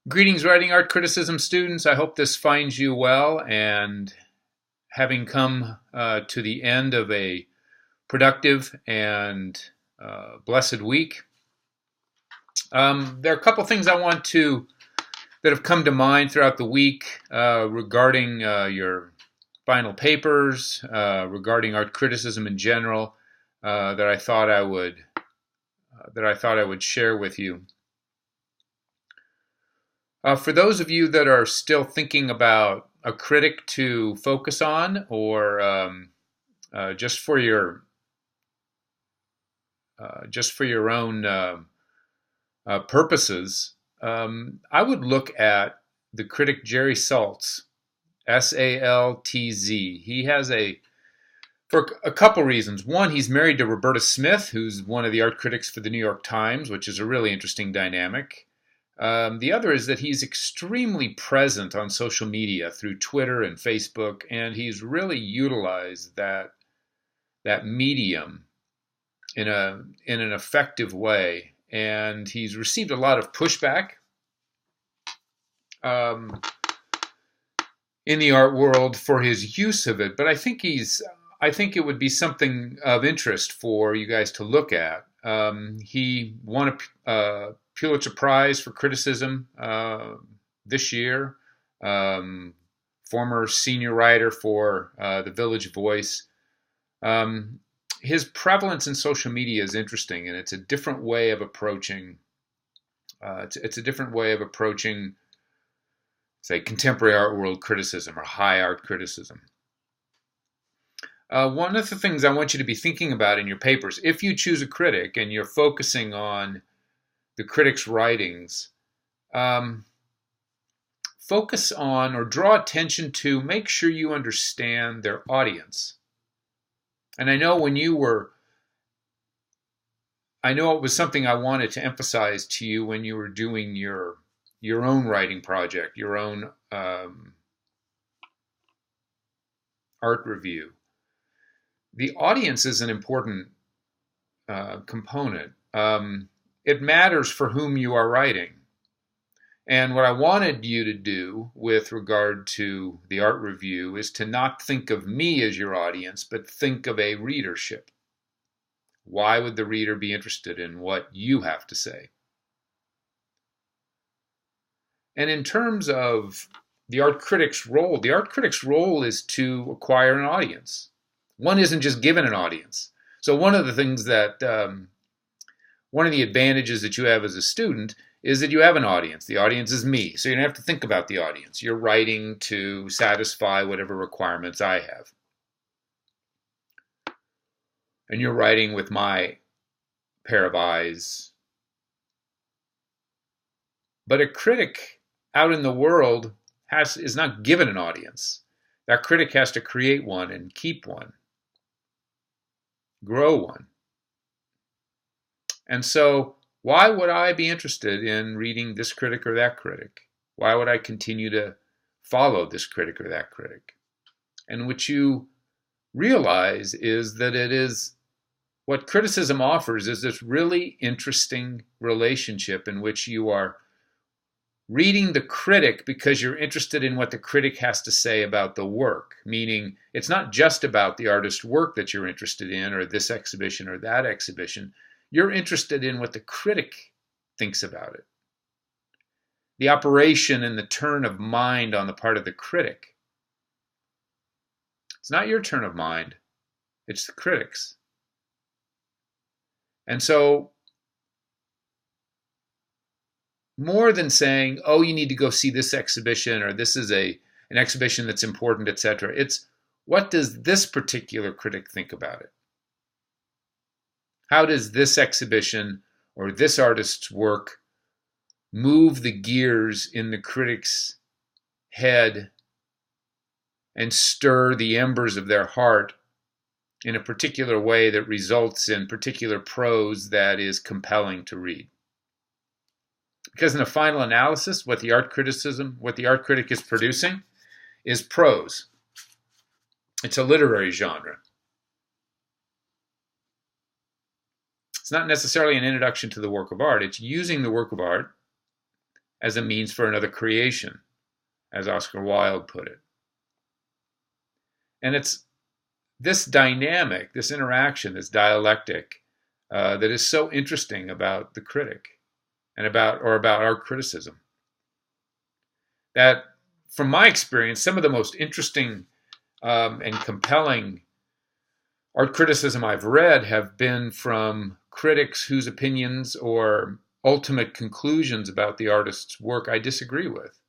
Greetings, writing art criticism students. I hope this finds you well, and having come to the end of a productive and blessed week, there are a couple things I want to that have come to mind throughout the week regarding your final papers, regarding art criticism in general, that I thought I would share with you. For those of you that are still thinking about a critic to focus on, or just for your own purposes, I would look at the critic Jerry Saltz, Saltz. He has for a couple reasons. One, he's married to Roberta Smith, who's one of the art critics for the New York Times, which is a really interesting dynamic. The other is that he's extremely present on social media through Twitter and Facebook, and he's really utilized that medium in an effective way. And he's received a lot of pushback in the art world for his use of it, but I think it would be something of interest for you guys to look at. He won a Pulitzer Prize for criticism this year. Former senior writer for the Village Voice. His prevalence in social media is interesting, and it's a different way of approaching. It's a different way of approaching, say, contemporary art world criticism or high art criticism. One of the things I want you to be thinking about in your papers, if you choose a critic and you're focusing on the critic's writings, focus on or draw attention to, make sure you understand their audience. And I know it was something I wanted to emphasize to you when you were doing your own writing project, your own art review. The audience is an important component. It matters for whom you are writing. And what I wanted you to do with regard to the art review is to not think of me as your audience, but think of a readership. Why would the reader be interested in what you have to say? And in terms of the art critic's role is to acquire an audience. One isn't just given an audience. So one of the things that one of the advantages that you have as a student is that you have an audience. The audience is me, so you don't have to think about the audience. You're writing to satisfy whatever requirements I have. And you're writing with my pair of eyes. But a critic out in the world is not given an audience. That critic has to create one and keep one, grow one. And so why would I be interested in reading this critic or that critic? Why would I continue to follow this critic or that critic? And what you realize is that what criticism offers is this really interesting relationship in which you are reading the critic because you're interested in what the critic has to say about the work, meaning it's not just about the artist's work that you're interested in, or this exhibition or that exhibition. You're interested in what the critic thinks about it. The operation and the turn of mind on the part of the critic. It's not your turn of mind, it's the critic's. And so, more than saying, oh, you need to go see this exhibition, or this is an exhibition that's important, etc., it's what does this particular critic think about it? How does this exhibition or this artist's work move the gears in the critic's head and stir the embers of their heart in a particular way that results in particular prose that is compelling to read? Because in a final analysis, what the art critic is producing is prose. It's a literary genre. It's not necessarily an introduction to the work of art. It's using the work of art as a means for another creation, as Oscar Wilde put it. And it's this dynamic, this interaction, this dialectic that is so interesting about the critic and about art criticism. That, from my experience, some of the most interesting and compelling art criticism I've read have been from critics whose opinions or ultimate conclusions about the artist's work I disagree with.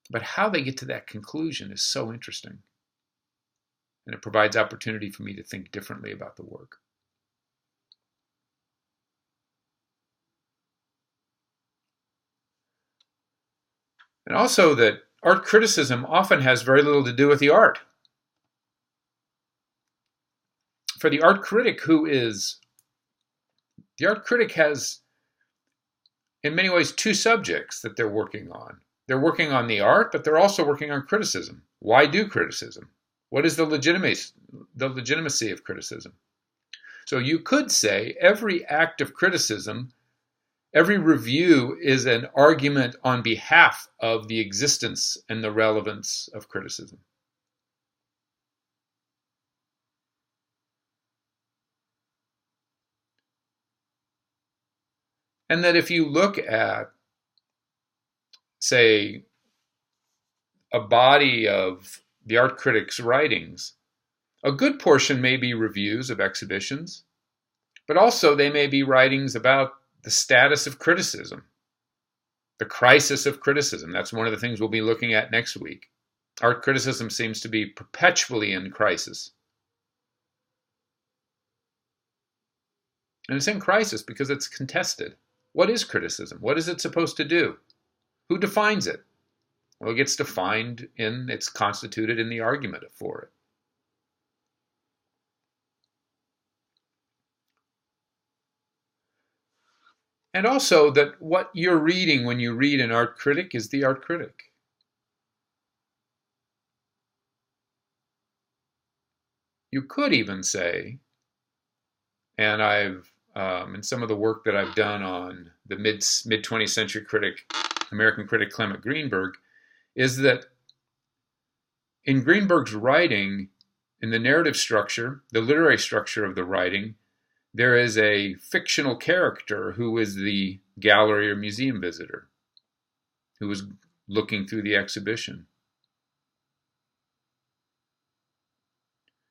But how they get to that conclusion is so interesting. And it provides opportunity for me to think differently about the work. And also that art criticism often has very little to do with the art. For the art critic the art critic has, in many ways, two subjects that they're working on. They're working on the art, but they're also working on criticism. Why do criticism? What is the legitimacy of criticism? So you could say every act of criticism, every review is an argument on behalf of the existence and the relevance of criticism. And that if you look at, say, a body of the art critic's writings, a good portion may be reviews of exhibitions, but also they may be writings about the status of criticism, the crisis of criticism. That's one of the things we'll be looking at next week. Art criticism seems to be perpetually in crisis. And it's in crisis because it's contested. What is criticism? What is it supposed to do? Who defines it? Well, it gets defined it's constituted in the argument for it. And also that what you're reading when you read an art critic is the art critic. You could even say, and I've in some of the work that I've done on the mid 20th century American critic Clement Greenberg, is that in Greenberg's writing, in the narrative structure, the literary structure of the writing, there is a fictional character who is the gallery or museum visitor, who is looking through the exhibition.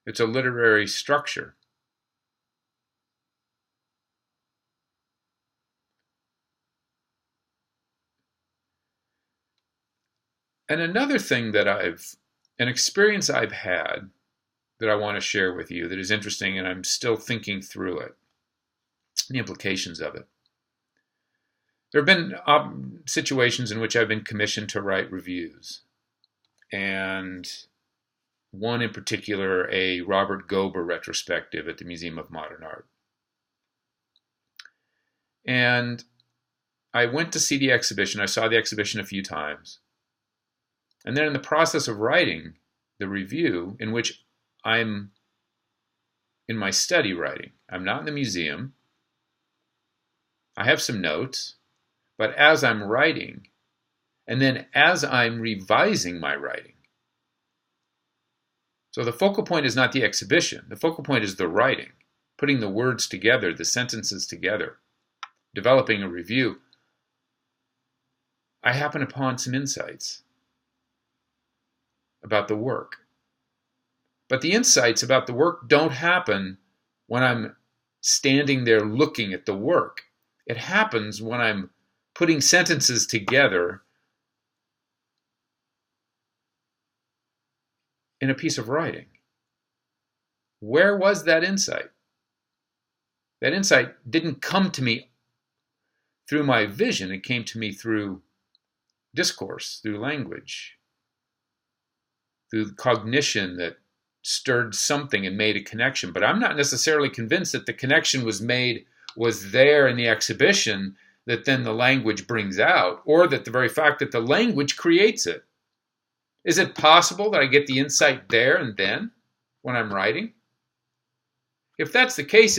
It's a literary structure. And another thing an experience I've had that I want to share with you that is interesting, and I'm still thinking through it, the implications of it. There have been situations in which I've been commissioned to write reviews. And one in particular, a Robert Gober retrospective at the Museum of Modern Art. And I went to see the exhibition. I saw the exhibition a few times. And then in the process of writing the review, in which I'm in my study writing, I'm not in the museum. I have some notes, but as I'm writing, and then as I'm revising my writing. So the focal point is not the exhibition. The focal point is the writing, putting the words together, the sentences together, developing a review. I happen upon some insights about the work. But the insights about the work don't happen when I'm standing there looking at the work. It happens when I'm putting sentences together in a piece of writing. Where was that insight? That insight didn't come to me through my vision. It came to me through discourse, through language, through cognition that stirred something and made a connection. But I'm not necessarily convinced that the connection was there in the exhibition that then the language brings out, or that the very fact that the language creates it. Is it possible that I get the insight there and then when I'm writing? If that's the case,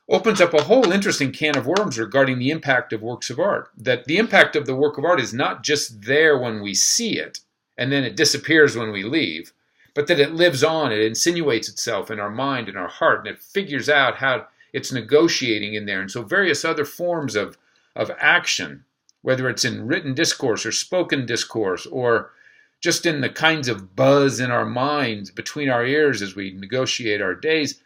opens up a whole interesting can of worms regarding the impact of works of art. That the impact of the work of art is not just there when we see it and then it disappears when we leave, but that it lives on, it insinuates itself in our mind and our heart, and it figures out how it's negotiating in there. And so various other forms of action, whether it's in written discourse or spoken discourse, or just in the kinds of buzz in our minds between our ears as we negotiate our days,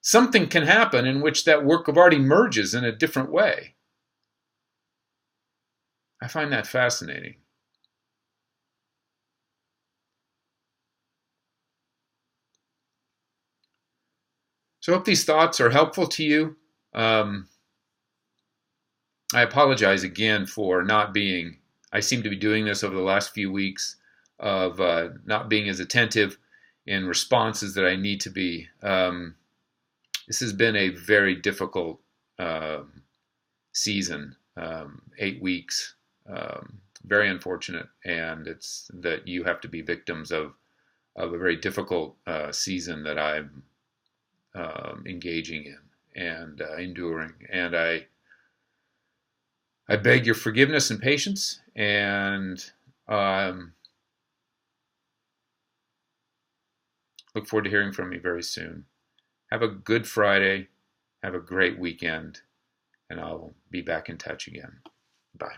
something can happen in which that work of art emerges in a different way. I find that fascinating. So I hope these thoughts are helpful to you. I apologize again for not being, I seem to be doing this over the last few weeks, of not being as attentive in responses that I need to be. This has been a very difficult season, 8 weeks, very unfortunate, and it's that you have to be victims of a very difficult season that I'm engaging in and enduring. And I beg your forgiveness and patience, and look forward to hearing from you very soon. Have a good Friday. Have a great weekend, and I'll be back in touch again. Bye.